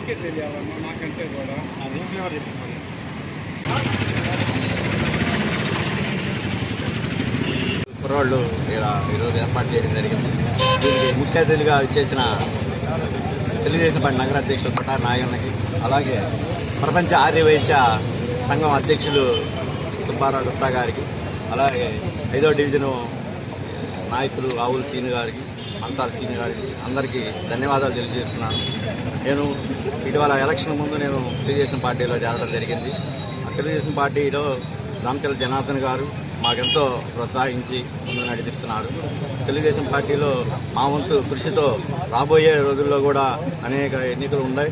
నీకే తెలియాలమ్మా, నాకంటే కూడా కుర్రాళ్ళు ఈరోజు ఏర్పాటు చేయడం జరిగింది. దీనికి ముఖ్య అతిథిగా ఇచ్చేసిన తెలుగుదేశం పార్టీ నగర అధ్యక్షులు కొట్టారి నాగన్నకి, అలాగే ప్రపంచ ఆర్యవైశ్య సంఘం అధ్యక్షులు సుబ్బారావు గుప్తా గారికి, అలాగే 5వ డివిజను నాయకులు ఆవుల సీని గారికి, మంతాల సీని గారికి అందరికీ ధన్యవాదాలు తెలియజేస్తున్నాను. నేను ఇటీవల ఎలక్షన్ ముందు నేను తెలుగుదేశం పార్టీలో చేరడం జరిగింది. తెలుగుదేశం పార్టీలో రామచంద్ర జనార్దన్ గారు మాకెంతో ప్రోత్సహించి ముందు నడిపిస్తున్నారు. తెలుగుదేశం పార్టీలో మా వంతు కృషితో రాబోయే రోజుల్లో కూడా అనేక ఎన్నికలు ఉన్నాయి.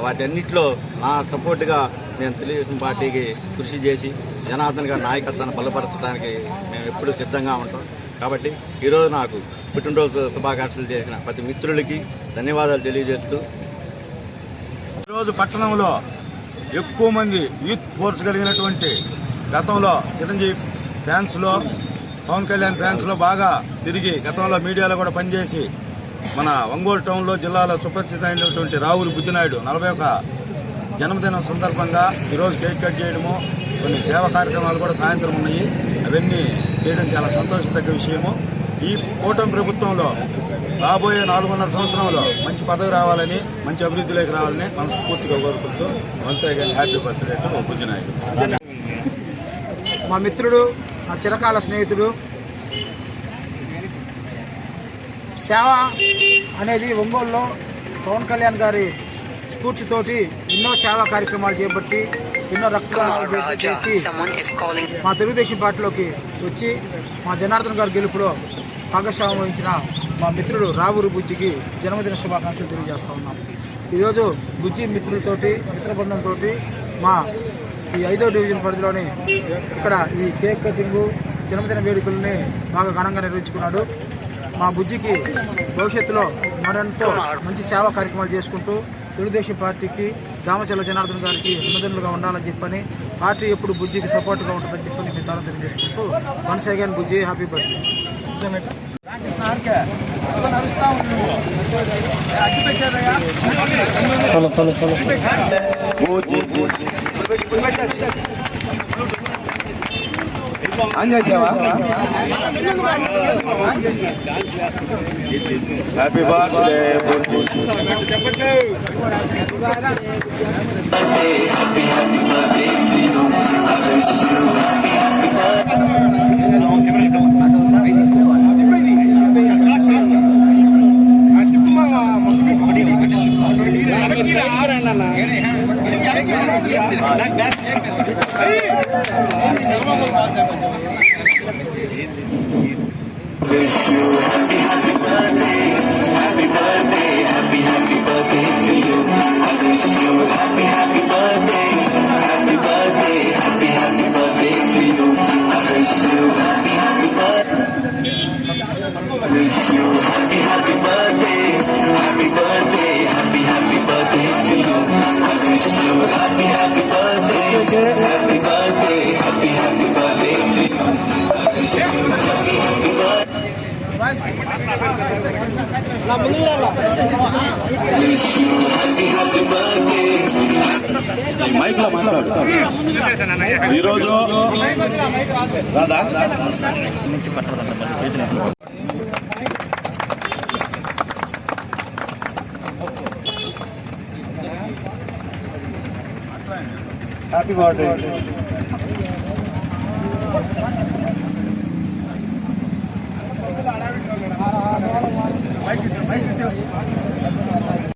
వాటన్నిటిలో నా సపోర్టుగా నేను తెలుగుదేశం పార్టీకి కృషి చేసి జనార్దన్ గారి నాయకత్వాన్ని బలపరచడానికి మేము ఎప్పుడూ సిద్ధంగా ఉంటాం. కాబట్టి ఈరోజు నాకు పుట్టినరోజు శుభాకాంక్షలు చేసిన ప్రతి మిత్రులకి ధన్యవాదాలు తెలియజేస్తూ, ఈరోజు పట్టణంలో ఎక్కువ మంది యూత్ ఫోర్స్ కలిగినటువంటి గతంలో చిరంజీవి ఫ్యాన్స్లో, పవన్ కళ్యాణ్ ఫ్యాన్స్లో బాగా తిరిగి గతంలో మీడియాలో కూడా పనిచేసి మన ఒంగోలు టౌన్లో జిల్లాలో సుపరిచితమైనటువంటి రావుల బుజ్జినాయుడు 41 జన్మదినం సందర్భంగా ఈరోజు కేక్ కట్ చేయడము, కొన్ని సేవా కార్యక్రమాలు కూడా సాయంత్రం ఉన్నాయి. అవన్నీ చేయడం చాలా సంతోషదగ్గ విషయము. ఈ కూటమి ప్రభుత్వంలో రాబోయే 4.5 సంవత్సరంలో మంచి పదవి రావాలని, మంచి అభివృద్ధిలోకి రావాలని మనస్ఫూర్తిగా కోరుకుంటూ once again happy birthday to Bujjinaidu. మా మిత్రుడు, మా చిరకాల స్నేహితుడు. సేవ అనేది ఒంగోలులో పవన్ కళ్యాణ్ గారి స్ఫూర్తితోటి ఎన్నో సేవా కార్యక్రమాలు చేపట్టి ఎన్నో రక్తదానాలు చేసి మా తెలుగుదేశం పార్టీలోకి వచ్చి మా జనార్దన్ గారి గెలుపులో భాగస్వామ్యం వహించిన మా మిత్రుడు రావూరు బుజ్జికి జన్మదిన శుభాకాంక్షలు తెలియజేస్తా ఉన్నాం. ఈరోజు బుజ్జి మిత్రులతోటి, మిత్ర బృందంతో మా ఈ 5వ డివిజన్ పరిధిలోని ఇక్కడ ఈ కేక్ కటింగు, జన్మదిన వేడుకల్ని బాగా ఘనంగా నిర్వహించుకున్నాడు. మా బుజ్జికి భవిష్యత్తులో మరెంతో మంచి సేవా కార్యక్రమాలు చేసుకుంటూ తెలుగుదేశం పార్టీకి, దామచల్ల జనార్దన్ గారికి వినదన్నులుగా ఉండాలని చెప్పని, పార్టీ ఎప్పుడు బుజ్జికి సపోర్ట్గా ఉంటుందని చెప్పని మేము తాను తెలియజేసుకుంటూ once again Bujji happy birthday. Happy birthday. Mic లో మాట్లాడు. ఈరోజు రాదా హ్యాపీ బర్త్డే.